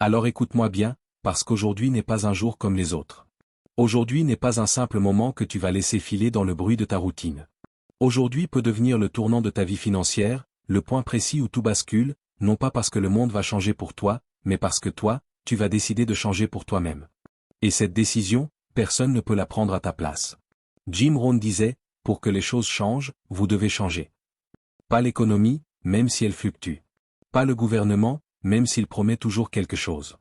Alors écoute-moi bien, parce qu'aujourd'hui n'est pas un jour comme les autres. Aujourd'hui n'est pas un simple moment que tu vas laisser filer dans le bruit de ta routine. Aujourd'hui peut devenir le tournant de ta vie financière, le point précis où tout bascule, non pas parce que le monde va changer pour toi, mais parce que toi, tu vas décider de changer pour toi-même. Et cette décision, personne ne peut la prendre à ta place. Jim Rohn disait, pour que les choses changent, vous devez changer. Pas l'économie, même si elle fluctue. Pas le gouvernement, même s'il promet toujours quelque chose.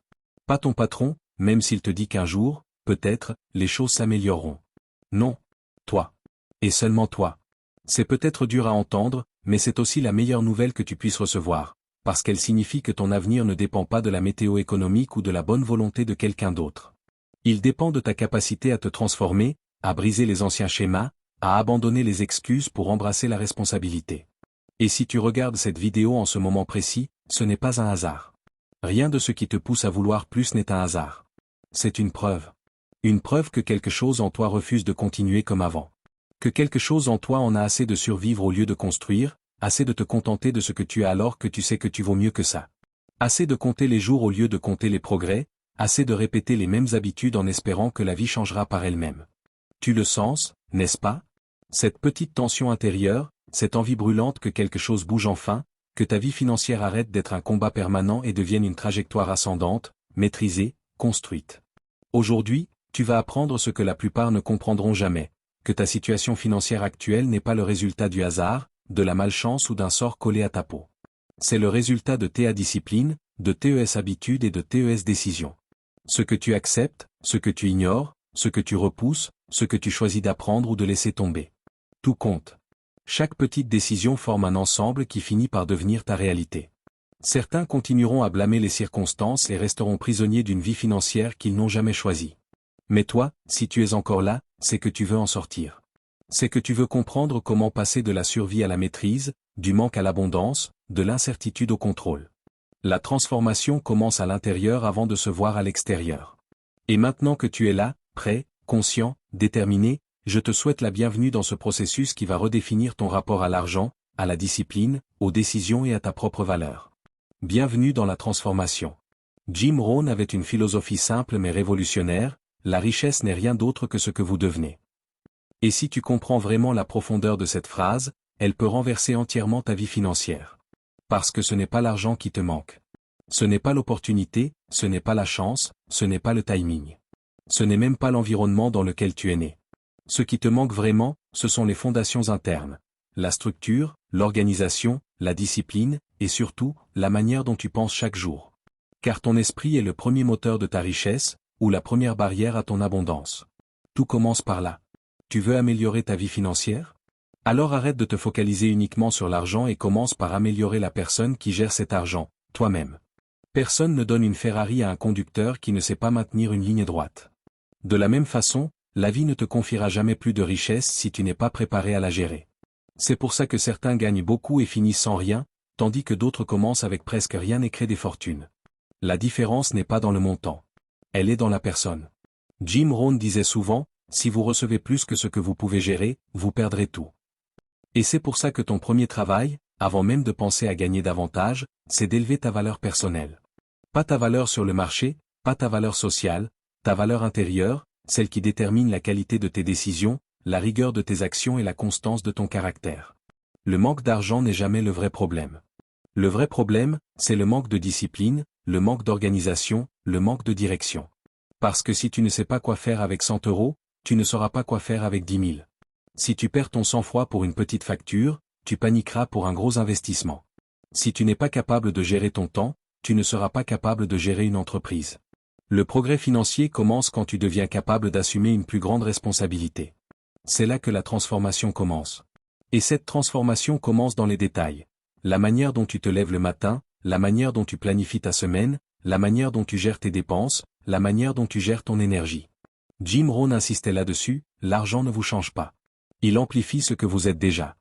Pas ton patron, même s'il te dit qu'un jour, peut-être, les choses s'amélioreront. Non. Toi. Et seulement toi. C'est peut-être dur à entendre, mais c'est aussi la meilleure nouvelle que tu puisses recevoir, parce qu'elle signifie que ton avenir ne dépend pas de la météo économique ou de la bonne volonté de quelqu'un d'autre. Il dépend de ta capacité à te transformer, à briser les anciens schémas, à abandonner les excuses pour embrasser la responsabilité. Et si tu regardes cette vidéo en ce moment précis, ce n'est pas un hasard. Rien de ce qui te pousse à vouloir plus n'est un hasard. C'est une preuve. Une preuve que quelque chose en toi refuse de continuer comme avant. Que quelque chose en toi en a assez de survivre au lieu de construire, assez de te contenter de ce que tu as alors que tu sais que tu vaux mieux que ça. Assez de compter les jours au lieu de compter les progrès, assez de répéter les mêmes habitudes en espérant que la vie changera par elle-même. Tu le sens, n'est-ce pas? Cette petite tension intérieure, cette envie brûlante que quelque chose bouge enfin, que ta vie financière arrête d'être un combat permanent et devienne une trajectoire ascendante, maîtrisée, construite. Aujourd'hui, tu vas apprendre ce que la plupart ne comprendront jamais, que ta situation financière actuelle n'est pas le résultat du hasard, de la malchance ou d'un sort collé à ta peau. C'est le résultat de tes discipline, de tes habitudes et de tes décisions. Ce que tu acceptes, ce que tu ignores, ce que tu repousses, ce que tu choisis d'apprendre ou de laisser tomber. Tout compte. Chaque petite décision forme un ensemble qui finit par devenir ta réalité. Certains continueront à blâmer les circonstances et resteront prisonniers d'une vie financière qu'ils n'ont jamais choisie. Mais toi, si tu es encore là, c'est que tu veux en sortir. C'est que tu veux comprendre comment passer de la survie à la maîtrise, du manque à l'abondance, de l'incertitude au contrôle. La transformation commence à l'intérieur avant de se voir à l'extérieur. Et maintenant que tu es là, prêt, conscient, déterminé, je te souhaite la bienvenue dans ce processus qui va redéfinir ton rapport à l'argent, à la discipline, aux décisions et à ta propre valeur. Bienvenue dans la transformation. Jim Rohn avait une philosophie simple mais révolutionnaire, la richesse n'est rien d'autre que ce que vous devenez. Et si tu comprends vraiment la profondeur de cette phrase, elle peut renverser entièrement ta vie financière. Parce que ce n'est pas l'argent qui te manque. Ce n'est pas l'opportunité, ce n'est pas la chance, ce n'est pas le timing. Ce n'est même pas l'environnement dans lequel tu es né. Ce qui te manque vraiment, ce sont les fondations internes. La structure, l'organisation, la discipline, et surtout, la manière dont tu penses chaque jour. Car ton esprit est le premier moteur de ta richesse, ou la première barrière à ton abondance. Tout commence par là. Tu veux améliorer ta vie financière? Alors arrête de te focaliser uniquement sur l'argent et commence par améliorer la personne qui gère cet argent, toi-même. Personne ne donne une Ferrari à un conducteur qui ne sait pas maintenir une ligne droite. De la même façon, la vie ne te confiera jamais plus de richesse si tu n'es pas préparé à la gérer. C'est pour ça que certains gagnent beaucoup et finissent sans rien, tandis que d'autres commencent avec presque rien et créent des fortunes. La différence n'est pas dans le montant. Elle est dans la personne. Jim Rohn disait souvent, si vous recevez plus que ce que vous pouvez gérer, vous perdrez tout. Et c'est pour ça que ton premier travail, avant même de penser à gagner davantage, c'est d'élever ta valeur personnelle. Pas ta valeur sur le marché, pas ta valeur sociale, ta valeur intérieure, celle qui détermine la qualité de tes décisions, la rigueur de tes actions et la constance de ton caractère. Le manque d'argent n'est jamais le vrai problème. Le vrai problème, c'est le manque de discipline, le manque d'organisation, le manque de direction. Parce que si tu ne sais pas quoi faire avec 100 €, tu ne sauras pas quoi faire avec 10 000. Si tu perds ton sang-froid pour une petite facture, tu paniqueras pour un gros investissement. Si tu n'es pas capable de gérer ton temps, tu ne seras pas capable de gérer une entreprise. Le progrès financier commence quand tu deviens capable d'assumer une plus grande responsabilité. C'est là que la transformation commence. Et cette transformation commence dans les détails. La manière dont tu te lèves le matin, la manière dont tu planifies ta semaine, la manière dont tu gères tes dépenses, la manière dont tu gères ton énergie. Jim Rohn insistait là-dessus, l'argent ne vous change pas. Il amplifie ce que vous êtes déjà.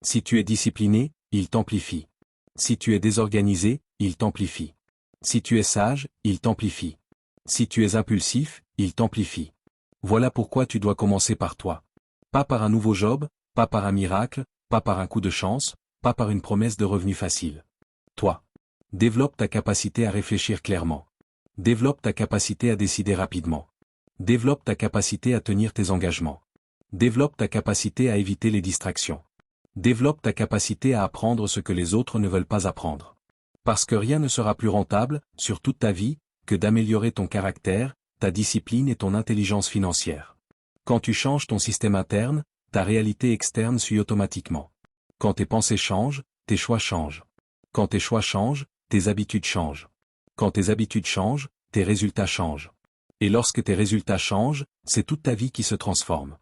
Si tu es discipliné, il t'amplifie. Si tu es désorganisé, il t'amplifie. Si tu es sage, il t'amplifie. Si tu es impulsif, il t'amplifie. Voilà pourquoi tu dois commencer par toi. Pas par un nouveau job, pas par un miracle, pas par un coup de chance, pas par une promesse de revenus facile. Toi. Développe ta capacité à réfléchir clairement. Développe ta capacité à décider rapidement. Développe ta capacité à tenir tes engagements. Développe ta capacité à éviter les distractions. Développe ta capacité à apprendre ce que les autres ne veulent pas apprendre. Parce que rien ne sera plus rentable, sur toute ta vie, que d'améliorer ton caractère, ta discipline et ton intelligence financière. Quand tu changes ton système interne, ta réalité externe suit automatiquement. Quand tes pensées changent, tes choix changent. Quand tes choix changent, tes habitudes changent. Quand tes habitudes changent, tes résultats changent. Et lorsque tes résultats changent, c'est toute ta vie qui se transforme.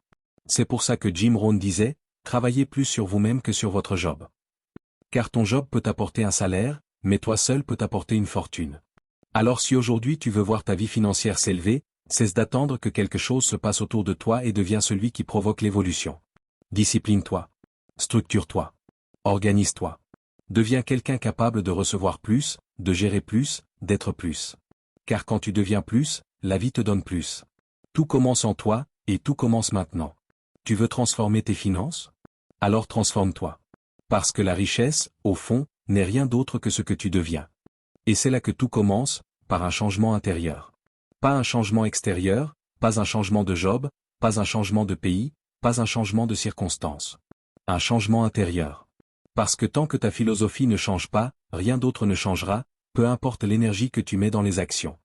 C'est pour ça que Jim Rohn disait, travaillez plus sur vous-même que sur votre job. Car ton job peut t'apporter un salaire, mais toi seul peut t'apporter une fortune. Alors si aujourd'hui tu veux voir ta vie financière s'élever, cesse d'attendre que quelque chose se passe autour de toi et deviens celui qui provoque l'évolution. Discipline-toi. Structure-toi. Organise-toi. Deviens quelqu'un capable de recevoir plus, de gérer plus, d'être plus. Car quand tu deviens plus, la vie te donne plus. Tout commence en toi, et tout commence maintenant. Tu veux transformer tes finances? Alors transforme-toi. Parce que la richesse, au fond, n'est rien d'autre que ce que tu deviens. Et c'est là que tout commence, par un changement intérieur. Pas un changement extérieur, pas un changement de job, pas un changement de pays, pas un changement de circonstances. Un changement intérieur. Parce que tant que ta philosophie ne change pas, rien d'autre ne changera, peu importe l'énergie que tu mets dans les actions.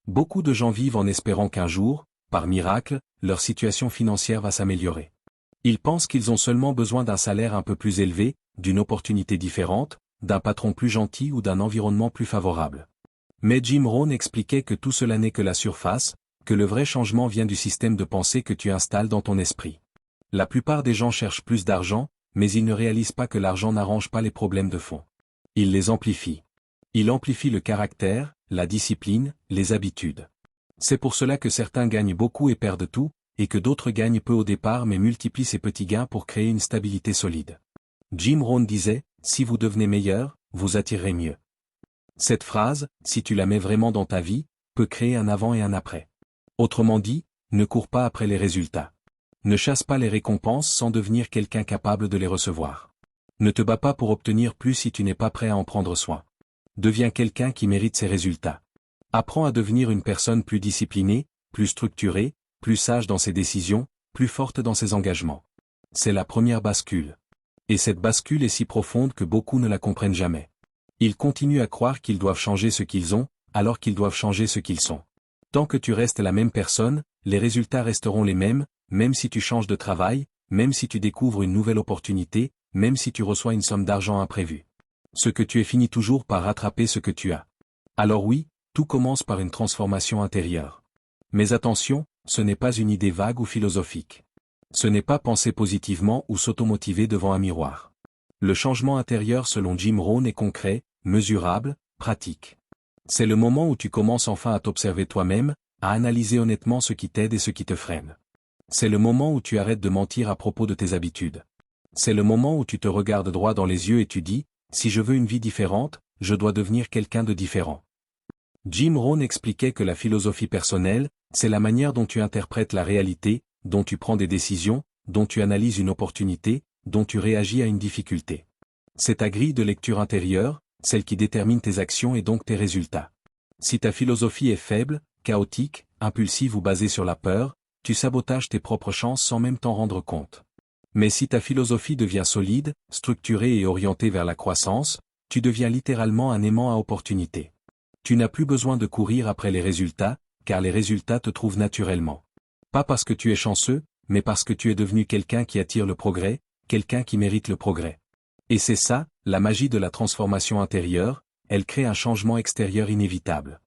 Beaucoup de gens vivent en espérant qu'un jour, par miracle, leur situation financière va s'améliorer. Ils pensent qu'ils ont seulement besoin d'un salaire un peu plus élevé, d'une opportunité différente, d'un patron plus gentil ou d'un environnement plus favorable. Mais Jim Rohn expliquait que tout cela n'est que la surface, que le vrai changement vient du système de pensée que tu installes dans ton esprit. La plupart des gens cherchent plus d'argent, mais ils ne réalisent pas que l'argent n'arrange pas les problèmes de fond. Il les amplifie. Il amplifie le caractère, la discipline, les habitudes. C'est pour cela que certains gagnent beaucoup et perdent tout, et que d'autres gagnent peu au départ mais multiplient ces petits gains pour créer une stabilité solide. Jim Rohn disait, si vous devenez meilleur, vous attirerez mieux. Cette phrase, si tu la mets vraiment dans ta vie, peut créer un avant et un après. Autrement dit, ne cours pas après les résultats. Ne chasse pas les récompenses sans devenir quelqu'un capable de les recevoir. Ne te bats pas pour obtenir plus si tu n'es pas prêt à en prendre soin. Deviens quelqu'un qui mérite ses résultats. Apprends à devenir une personne plus disciplinée, plus structurée, plus sage dans ses décisions, plus forte dans ses engagements. C'est la première bascule. Et cette bascule est si profonde que beaucoup ne la comprennent jamais. Ils continuent à croire qu'ils doivent changer ce qu'ils ont, alors qu'ils doivent changer ce qu'ils sont. Tant que tu restes la même personne, les résultats resteront les mêmes, même si tu changes de travail, même si tu découvres une nouvelle opportunité, même si tu reçois une somme d'argent imprévue. Ce que tu es finit toujours par rattraper ce que tu as. Alors oui, tout commence par une transformation intérieure. Mais attention, ce n'est pas une idée vague ou philosophique. Ce n'est pas penser positivement ou s'automotiver devant un miroir. Le changement intérieur selon Jim Rohn est concret, mesurable, pratique. C'est le moment où tu commences enfin à t'observer toi-même, à analyser honnêtement ce qui t'aide et ce qui te freine. C'est le moment où tu arrêtes de mentir à propos de tes habitudes. C'est le moment où tu te regardes droit dans les yeux et tu dis, si je veux une vie différente, je dois devenir quelqu'un de différent. Jim Rohn expliquait que la philosophie personnelle, c'est la manière dont tu interprètes la réalité, dont tu prends des décisions, dont tu analyses une opportunité, dont tu réagis à une difficulté. C'est ta grille de lecture intérieure, celle qui détermine tes actions et donc tes résultats. Si ta philosophie est faible, chaotique, impulsive ou basée sur la peur, tu sabotages tes propres chances sans même t'en rendre compte. Mais si ta philosophie devient solide, structurée et orientée vers la croissance, tu deviens littéralement un aimant à opportunités. Tu n'as plus besoin de courir après les résultats, car les résultats te trouvent naturellement. Pas parce que tu es chanceux, mais parce que tu es devenu quelqu'un qui attire le progrès, quelqu'un qui mérite le progrès. Et c'est ça, la magie de la transformation intérieure, elle crée un changement extérieur inévitable.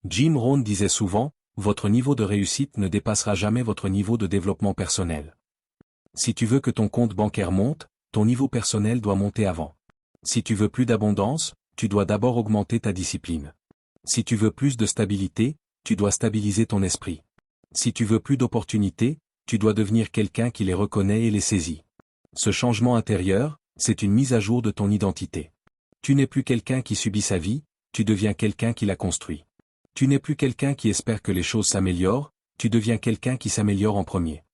Jim Rohn disait souvent, votre niveau de réussite ne dépassera jamais votre niveau de développement personnel. Si tu veux que ton compte bancaire monte, ton niveau personnel doit monter avant. Si tu veux plus d'abondance, tu dois d'abord augmenter ta discipline. Si tu veux plus de stabilité, tu dois stabiliser ton esprit. Si tu veux plus d'opportunités, tu dois devenir quelqu'un qui les reconnaît et les saisit. Ce changement intérieur, c'est une mise à jour de ton identité. Tu n'es plus quelqu'un qui subit sa vie, tu deviens quelqu'un qui la construit. Tu n'es plus quelqu'un qui espère que les choses s'améliorent, tu deviens quelqu'un qui s'améliore en premier.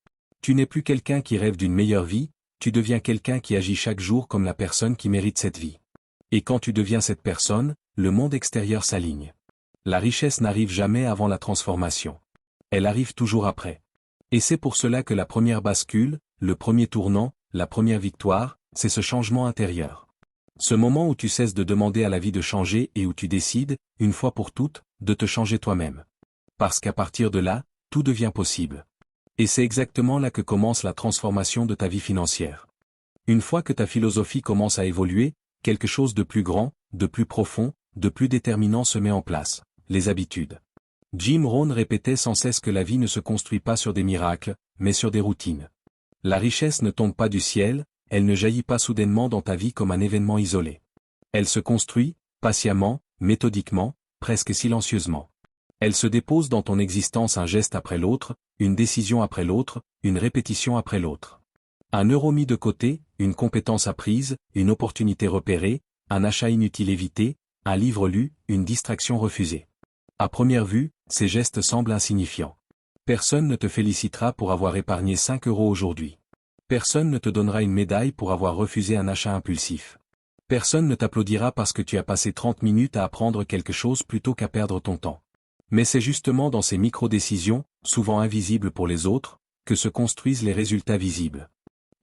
Tu n'es plus quelqu'un qui rêve d'une meilleure vie, tu deviens quelqu'un qui agit chaque jour comme la personne qui mérite cette vie. Et quand tu deviens cette personne, le monde extérieur s'aligne. La richesse n'arrive jamais avant la transformation. Elle arrive toujours après. Et c'est pour cela que la première bascule, le premier tournant, la première victoire, c'est ce changement intérieur. Ce moment où tu cesses de demander à la vie de changer et où tu décides, une fois pour toutes, de te changer toi-même. Parce qu'à partir de là, tout devient possible. Et c'est exactement là que commence la transformation de ta vie financière. Une fois que ta philosophie commence à évoluer, quelque chose de plus grand, de plus profond, de plus déterminant se met en place, les habitudes. Jim Rohn répétait sans cesse que la vie ne se construit pas sur des miracles, mais sur des routines. La richesse ne tombe pas du ciel, elle ne jaillit pas soudainement dans ta vie comme un événement isolé. Elle se construit, patiemment, méthodiquement, presque silencieusement. Elle se dépose dans ton existence un geste après l'autre, une décision après l'autre, une répétition après l'autre. Un euro mis de côté, une compétence apprise, une opportunité repérée, un achat inutile évité, un livre lu, une distraction refusée. À première vue, ces gestes semblent insignifiants. Personne ne te félicitera pour avoir épargné 5 euros aujourd'hui. Personne ne te donnera une médaille pour avoir refusé un achat impulsif. Personne ne t'applaudira parce que tu as passé 30 minutes à apprendre quelque chose plutôt qu'à perdre ton temps. Mais c'est justement dans ces micro-décisions, souvent invisibles pour les autres, que se construisent les résultats visibles.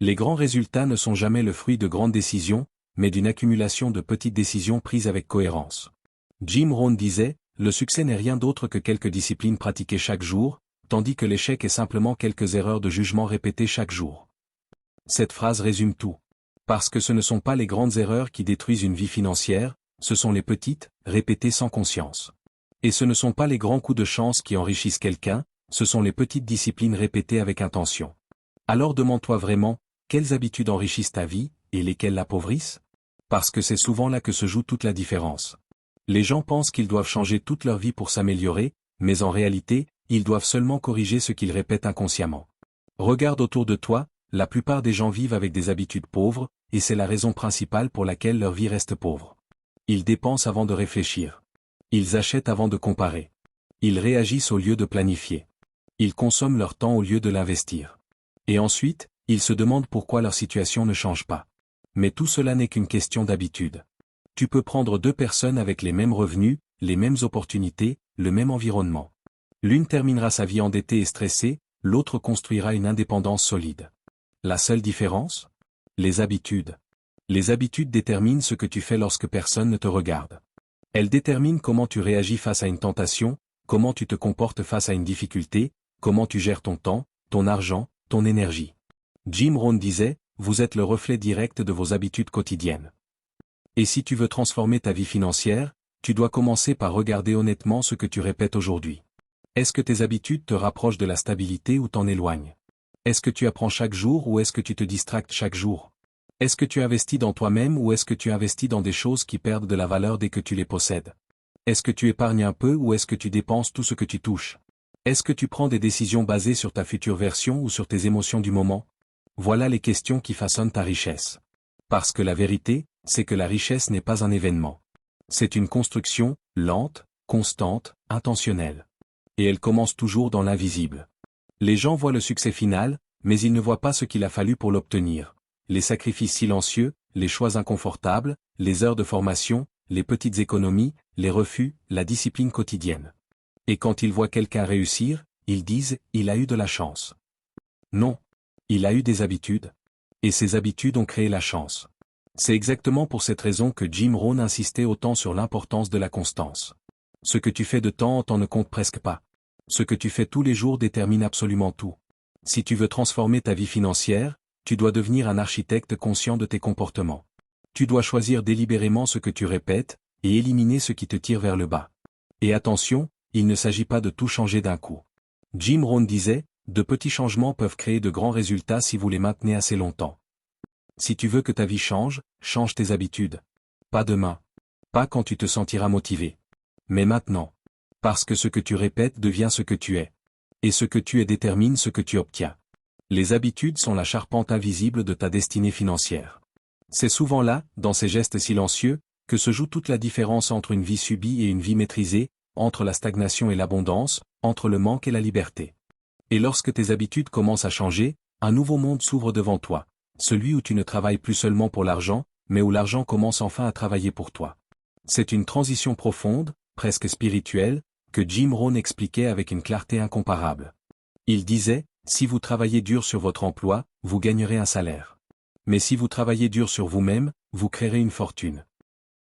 Les grands résultats ne sont jamais le fruit de grandes décisions, mais d'une accumulation de petites décisions prises avec cohérence. Jim Rohn disait, le succès n'est rien d'autre que quelques disciplines pratiquées chaque jour, tandis que l'échec est simplement quelques erreurs de jugement répétées chaque jour. Cette phrase résume tout. Parce que ce ne sont pas les grandes erreurs qui détruisent une vie financière, ce sont les petites, répétées sans conscience. Et ce ne sont pas les grands coups de chance qui enrichissent quelqu'un, ce sont les petites disciplines répétées avec intention. Alors demande-toi vraiment, quelles habitudes enrichissent ta vie, et lesquelles l'appauvrissent? Parce que c'est souvent là que se joue toute la différence. Les gens pensent qu'ils doivent changer toute leur vie pour s'améliorer, mais en réalité, ils doivent seulement corriger ce qu'ils répètent inconsciemment. Regarde autour de toi, la plupart des gens vivent avec des habitudes pauvres, et c'est la raison principale pour laquelle leur vie reste pauvre. Ils dépensent avant de réfléchir. Ils achètent avant de comparer. Ils réagissent au lieu de planifier. Ils consomment leur temps au lieu de l'investir. Et ensuite, ils se demandent pourquoi leur situation ne change pas. Mais tout cela n'est qu'une question d'habitude. Tu peux prendre deux personnes avec les mêmes revenus, les mêmes opportunités, le même environnement. L'une terminera sa vie endettée et stressée, l'autre construira une indépendance solide. La seule différence? Les habitudes. Les habitudes déterminent ce que tu fais lorsque personne ne te regarde. Elles déterminent comment tu réagis face à une tentation, comment tu te comportes face à une difficulté, comment tu gères ton temps, ton argent, ton énergie. Jim Rohn disait, vous êtes le reflet direct de vos habitudes quotidiennes. Et si tu veux transformer ta vie financière, tu dois commencer par regarder honnêtement ce que tu répètes aujourd'hui. Est-ce que tes habitudes te rapprochent de la stabilité ou t'en éloignent? Est-ce que tu apprends chaque jour ou est-ce que tu te distractes chaque jour? Est-ce que tu investis dans toi-même ou est-ce que tu investis dans des choses qui perdent de la valeur dès que tu les possèdes? Est-ce que tu épargnes un peu ou est-ce que tu dépenses tout ce que tu touches? Est-ce que tu prends des décisions basées sur ta future version ou sur tes émotions du moment? Voilà les questions qui façonnent ta richesse. Parce que la vérité, c'est que la richesse n'est pas un événement. C'est une construction, lente, constante, intentionnelle. Et elle commence toujours dans l'invisible. Les gens voient le succès final, mais ils ne voient pas ce qu'il a fallu pour l'obtenir. Les sacrifices silencieux, les choix inconfortables, les heures de formation, les petites économies, les refus, la discipline quotidienne. Et quand ils voient quelqu'un réussir, ils disent « il a eu de la chance ». Non. Il a eu des habitudes. Et ces habitudes ont créé la chance. C'est exactement pour cette raison que Jim Rohn insistait autant sur l'importance de la constance. Ce que tu fais de temps en temps ne compte presque pas. Ce que tu fais tous les jours détermine absolument tout. Si tu veux transformer ta vie financière, tu dois devenir un architecte conscient de tes comportements. Tu dois choisir délibérément ce que tu répètes, et éliminer ce qui te tire vers le bas. Et attention, il ne s'agit pas de tout changer d'un coup. Jim Rohn disait, de petits changements peuvent créer de grands résultats si vous les maintenez assez longtemps. Si tu veux que ta vie change, change tes habitudes. Pas demain. Pas quand tu te sentiras motivé. Mais maintenant. Parce que ce que tu répètes devient ce que tu es. Et ce que tu es détermine ce que tu obtiens. Les habitudes sont la charpente invisible de ta destinée financière. C'est souvent là, dans ces gestes silencieux, que se joue toute la différence entre une vie subie et une vie maîtrisée, entre la stagnation et l'abondance, entre le manque et la liberté. Et lorsque tes habitudes commencent à changer, un nouveau monde s'ouvre devant toi, celui où tu ne travailles plus seulement pour l'argent, mais où l'argent commence enfin à travailler pour toi. C'est une transition profonde, presque spirituel, que Jim Rohn expliquait avec une clarté incomparable. Il disait, si vous travaillez dur sur votre emploi, vous gagnerez un salaire. Mais si vous travaillez dur sur vous-même, vous créerez une fortune.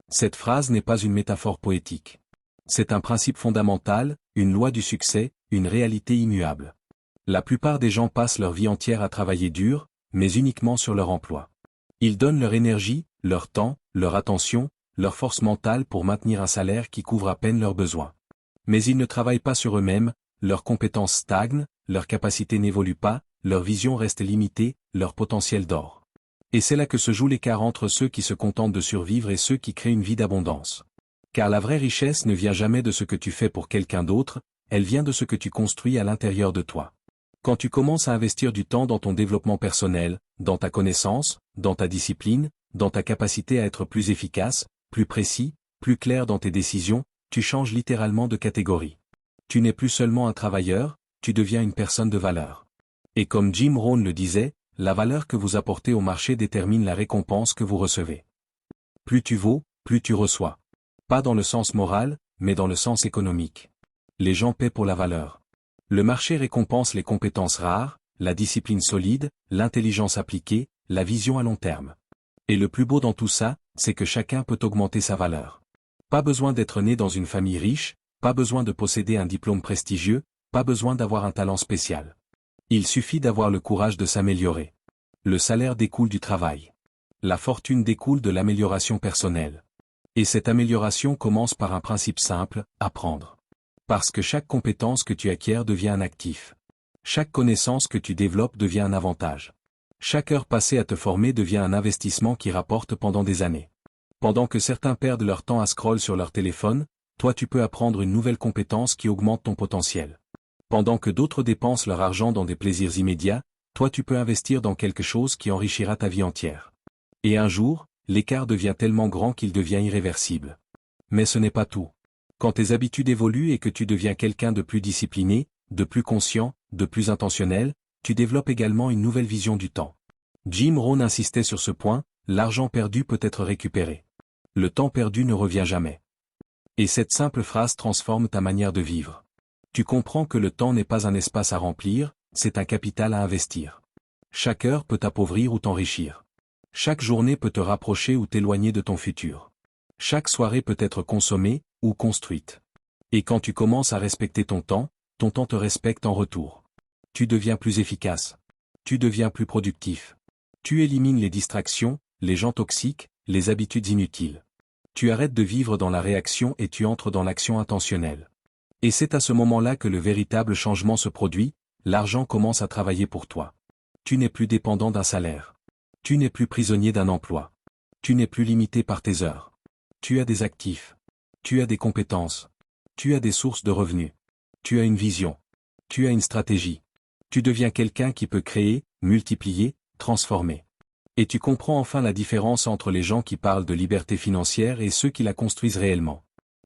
Cette phrase n'est pas une métaphore poétique. C'est un principe fondamental, une loi du succès, une réalité immuable. La plupart des gens passent leur vie entière à travailler dur, mais uniquement sur leur emploi. Ils donnent leur énergie, leur temps, leur attention, leur force mentale pour maintenir un salaire qui couvre à peine leurs besoins. Mais ils ne travaillent pas sur eux-mêmes, leurs compétences stagnent, leurs capacités n'évoluent pas, leur vision reste limitée, leur potentiel dort. Et c'est là que se joue l'écart entre ceux qui se contentent de survivre et ceux qui créent une vie d'abondance. Car la vraie richesse ne vient jamais de ce que tu fais pour quelqu'un d'autre, elle vient de ce que tu construis à l'intérieur de toi. Quand tu commences à investir du temps dans ton développement personnel, dans ta connaissance, dans ta discipline, dans ta capacité à être plus efficace, plus précis, plus clair dans tes décisions, tu changes littéralement de catégorie. Tu n'es plus seulement un travailleur, tu deviens une personne de valeur. Et comme Jim Rohn le disait, la valeur que vous apportez au marché détermine la récompense que vous recevez. Plus tu vaux, plus tu reçois. Pas dans le sens moral, mais dans le sens économique. Les gens paient pour la valeur. Le marché récompense les compétences rares, la discipline solide, l'intelligence appliquée, la vision à long terme. Et le plus beau dans tout ça, c'est que chacun peut augmenter sa valeur. Pas besoin d'être né dans une famille riche, pas besoin de posséder un diplôme prestigieux, pas besoin d'avoir un talent spécial. Il suffit d'avoir le courage de s'améliorer. Le salaire découle du travail. La fortune découle de l'amélioration personnelle. Et cette amélioration commence par un principe simple, apprendre. Parce que chaque compétence que tu acquiers devient un actif. Chaque connaissance que tu développes devient un avantage. Chaque heure passée à te former devient un investissement qui rapporte pendant des années. Pendant que certains perdent leur temps à scroll sur leur téléphone, toi tu peux apprendre une nouvelle compétence qui augmente ton potentiel. Pendant que d'autres dépensent leur argent dans des plaisirs immédiats, toi tu peux investir dans quelque chose qui enrichira ta vie entière. Et un jour, l'écart devient tellement grand qu'il devient irréversible. Mais ce n'est pas tout. Quand tes habitudes évoluent et que tu deviens quelqu'un de plus discipliné, de plus conscient, de plus intentionnel, tu développes également une nouvelle vision du temps. Jim Rohn insistait sur ce point, l'argent perdu peut être récupéré. Le temps perdu ne revient jamais. Et cette simple phrase transforme ta manière de vivre. Tu comprends que le temps n'est pas un espace à remplir, c'est un capital à investir. Chaque heure peut t'appauvrir ou t'enrichir. Chaque journée peut te rapprocher ou t'éloigner de ton futur. Chaque soirée peut être consommée, ou construite. Et quand tu commences à respecter ton temps te respecte en retour. Tu deviens plus efficace. Tu deviens plus productif. Tu élimines les distractions, les gens toxiques, les habitudes inutiles. Tu arrêtes de vivre dans la réaction et tu entres dans l'action intentionnelle. Et c'est à ce moment-là que le véritable changement se produit, l'argent commence à travailler pour toi. Tu n'es plus dépendant d'un salaire. Tu n'es plus prisonnier d'un emploi. Tu n'es plus limité par tes heures. Tu as des actifs. Tu as des compétences. Tu as des sources de revenus. Tu as une vision. Tu as une stratégie. Tu deviens quelqu'un qui peut créer, multiplier, transformer. Et tu comprends enfin la différence entre les gens qui parlent de liberté financière et ceux qui la construisent réellement.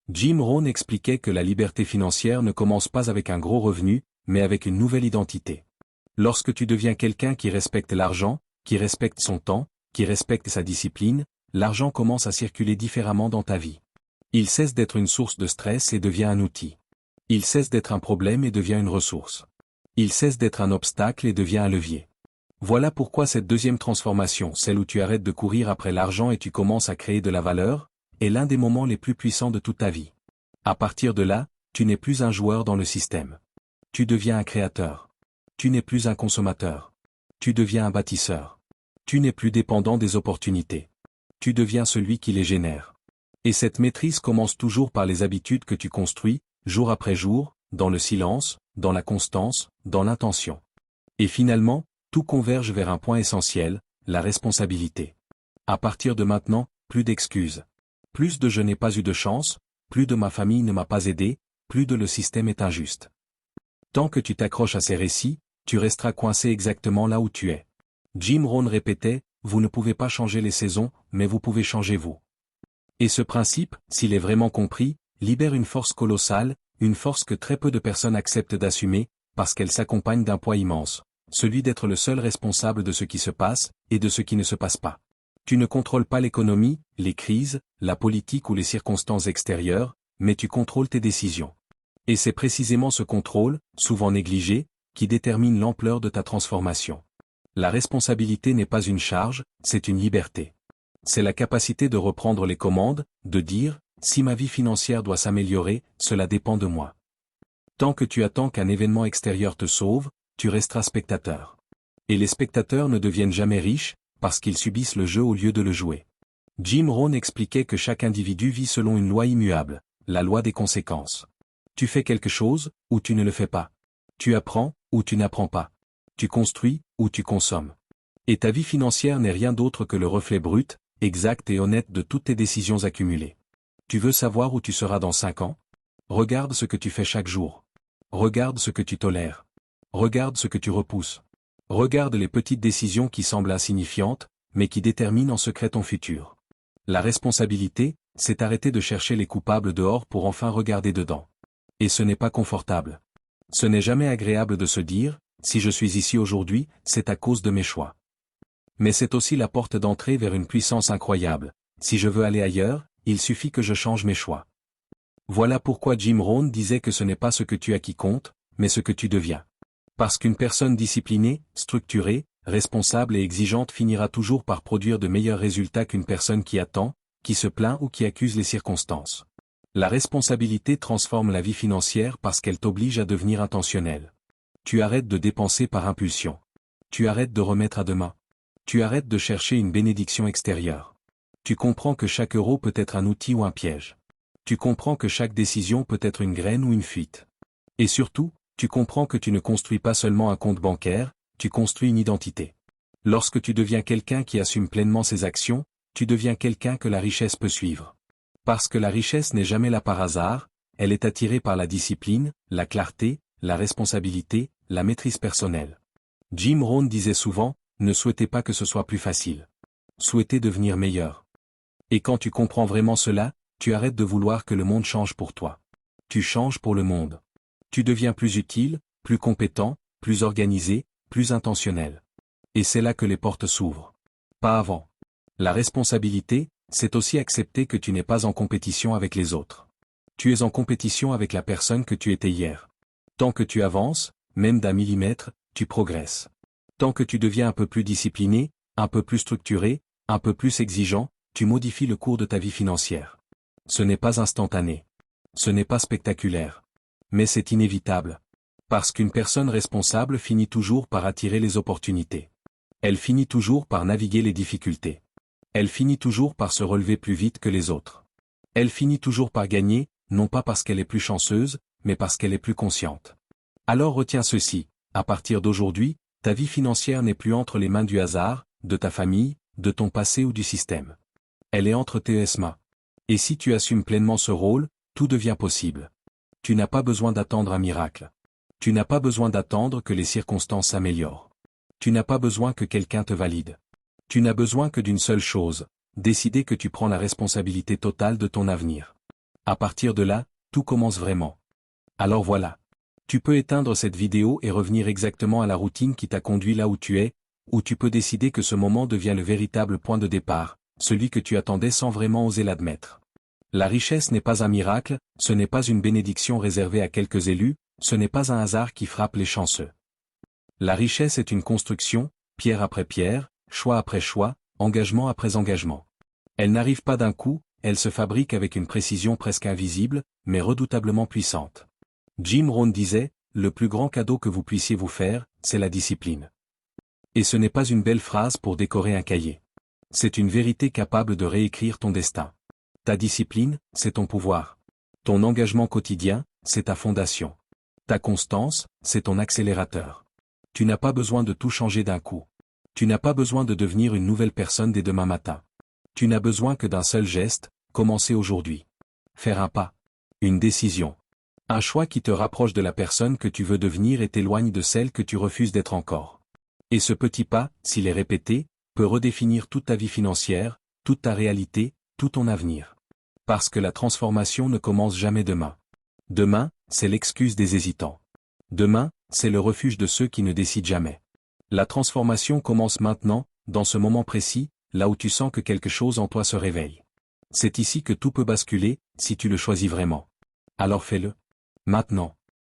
Jim Rohn expliquait que la liberté financière ne commence pas avec un gros revenu, mais avec une nouvelle identité. Lorsque tu deviens quelqu'un qui respecte l'argent, qui respecte son temps, qui respecte sa discipline, l'argent commence à circuler différemment dans ta vie. Il cesse d'être une source de stress et devient un outil. Il cesse d'être un problème et devient une ressource. Il cesse d'être un obstacle et devient un levier. Voilà pourquoi cette deuxième transformation, celle où tu arrêtes de courir après l'argent et tu commences à créer de la valeur, est l'un des moments les plus puissants de toute ta vie. À partir de là, tu n'es plus un joueur dans le système. Tu deviens un créateur. Tu n'es plus un consommateur. Tu deviens un bâtisseur. Tu n'es plus dépendant des opportunités. Tu deviens celui qui les génère. Et cette maîtrise commence toujours par les habitudes que tu construis, jour après jour, dans le silence, dans la constance, dans l'intention. Et finalement, tout converge vers un point essentiel, la responsabilité. À partir de maintenant, plus d'excuses. Plus de je n'ai pas eu de chance, plus de ma famille ne m'a pas aidé, plus de le système est injuste. Tant que tu t'accroches à ces récits, tu resteras coincé exactement là où tu es. Jim Rohn répétait, vous ne pouvez pas changer les saisons, mais vous pouvez changer vous. Et ce principe, s'il est vraiment compris, libère une force colossale, une force que très peu de personnes acceptent d'assumer, parce qu'elle s'accompagne d'un poids immense, celui d'être le seul responsable de ce qui se passe, et de ce qui ne se passe pas. Tu ne contrôles pas l'économie, les crises, la politique ou les circonstances extérieures, mais tu contrôles tes décisions. Et c'est précisément ce contrôle, souvent négligé, qui détermine l'ampleur de ta transformation. La responsabilité n'est pas une charge, c'est une liberté. C'est la capacité de reprendre les commandes, de dire, si ma vie financière doit s'améliorer, cela dépend de moi. Tant que tu attends qu'un événement extérieur te sauve, tu resteras spectateur. Et les spectateurs ne deviennent jamais riches, parce qu'ils subissent le jeu au lieu de le jouer. Jim Rohn expliquait que chaque individu vit selon une loi immuable, la loi des conséquences. Tu fais quelque chose, ou tu ne le fais pas. Tu apprends, ou tu n'apprends pas. Tu construis, ou tu consommes. Et ta vie financière n'est rien d'autre que le reflet brut, exact et honnête de toutes tes décisions accumulées. Tu veux savoir où tu seras dans 5 ans? Regarde ce que tu fais chaque jour. Regarde ce que tu tolères. Regarde ce que tu repousses. Regarde les petites décisions qui semblent insignifiantes, mais qui déterminent en secret ton futur. La responsabilité, c'est arrêter de chercher les coupables dehors pour enfin regarder dedans. Et ce n'est pas confortable. Ce n'est jamais agréable de se dire, si je suis ici aujourd'hui, c'est à cause de mes choix. Mais c'est aussi la porte d'entrée vers une puissance incroyable. Si je veux aller ailleurs, il suffit que je change mes choix. Voilà pourquoi Jim Rohn disait que ce n'est pas ce que tu as qui compte, mais ce que tu deviens. Parce qu'une personne disciplinée, structurée, responsable et exigeante finira toujours par produire de meilleurs résultats qu'une personne qui attend, qui se plaint ou qui accuse les circonstances. La responsabilité transforme la vie financière parce qu'elle t'oblige à devenir intentionnel. Tu arrêtes de dépenser par impulsion. Tu arrêtes de remettre à demain. Tu arrêtes de chercher une bénédiction extérieure. Tu comprends que chaque euro peut être un outil ou un piège. Tu comprends que chaque décision peut être une graine ou une fuite. Et surtout, tu comprends que tu ne construis pas seulement un compte bancaire, tu construis une identité. Lorsque tu deviens quelqu'un qui assume pleinement ses actions, tu deviens quelqu'un que la richesse peut suivre. Parce que la richesse n'est jamais là par hasard, elle est attirée par la discipline, la clarté, la responsabilité, la maîtrise personnelle. Jim Rohn disait souvent, ne souhaitez pas que ce soit plus facile. Souhaitez devenir meilleur. Et quand tu comprends vraiment cela, tu arrêtes de vouloir que le monde change pour toi. Tu changes pour le monde. Tu deviens plus utile, plus compétent, plus organisé, plus intentionnel. Et c'est là que les portes s'ouvrent. Pas avant. La responsabilité, c'est aussi accepter que tu n'es pas en compétition avec les autres. Tu es en compétition avec la personne que tu étais hier. Tant que tu avances, même d'1 millimètre, tu progresses. Tant que tu deviens un peu plus discipliné, un peu plus structuré, un peu plus exigeant, tu modifies le cours de ta vie financière. Ce n'est pas instantané. Ce n'est pas spectaculaire. Mais c'est inévitable. Parce qu'une personne responsable finit toujours par attirer les opportunités. Elle finit toujours par naviguer les difficultés. Elle finit toujours par se relever plus vite que les autres. Elle finit toujours par gagner, non pas parce qu'elle est plus chanceuse, mais parce qu'elle est plus consciente. Alors retiens ceci, à partir d'aujourd'hui, ta vie financière n'est plus entre les mains du hasard, de ta famille, de ton passé ou du système. Elle est entre tes mains. Et si tu assumes pleinement ce rôle, tout devient possible. Tu n'as pas besoin d'attendre un miracle. Tu n'as pas besoin d'attendre que les circonstances s'améliorent. Tu n'as pas besoin que quelqu'un te valide. Tu n'as besoin que d'une seule chose, décider que tu prends la responsabilité totale de ton avenir. À partir de là, tout commence vraiment. Alors voilà. Tu peux éteindre cette vidéo et revenir exactement à la routine qui t'a conduit là où tu es, ou tu peux décider que ce moment devient le véritable point de départ, celui que tu attendais sans vraiment oser l'admettre. La richesse n'est pas un miracle, ce n'est pas une bénédiction réservée à quelques élus, ce n'est pas un hasard qui frappe les chanceux. La richesse est une construction, pierre après pierre, choix après choix, engagement après engagement. Elle n'arrive pas d'un coup, elle se fabrique avec une précision presque invisible, mais redoutablement puissante. Jim Rohn disait, le plus grand cadeau que vous puissiez vous faire, c'est la discipline. Et ce n'est pas une belle phrase pour décorer un cahier. C'est une vérité capable de réécrire ton destin. Ta discipline, c'est ton pouvoir. Ton engagement quotidien, c'est ta fondation. Ta constance, c'est ton accélérateur. Tu n'as pas besoin de tout changer d'un coup. Tu n'as pas besoin de devenir une nouvelle personne dès demain matin. Tu n'as besoin que d'un seul geste, commencer aujourd'hui. Faire un pas. Une décision. Un choix qui te rapproche de la personne que tu veux devenir et t'éloigne de celle que tu refuses d'être encore. Et ce petit pas, s'il est répété, peut redéfinir toute ta vie financière, toute ta réalité, tout ton avenir. Parce que la transformation ne commence jamais demain. Demain, c'est l'excuse des hésitants. Demain, c'est le refuge de ceux qui ne décident jamais. La transformation commence maintenant, dans ce moment précis, là où tu sens que quelque chose en toi se réveille. C'est ici que tout peut basculer, si tu le choisis vraiment. Alors fais-le. Maintenant.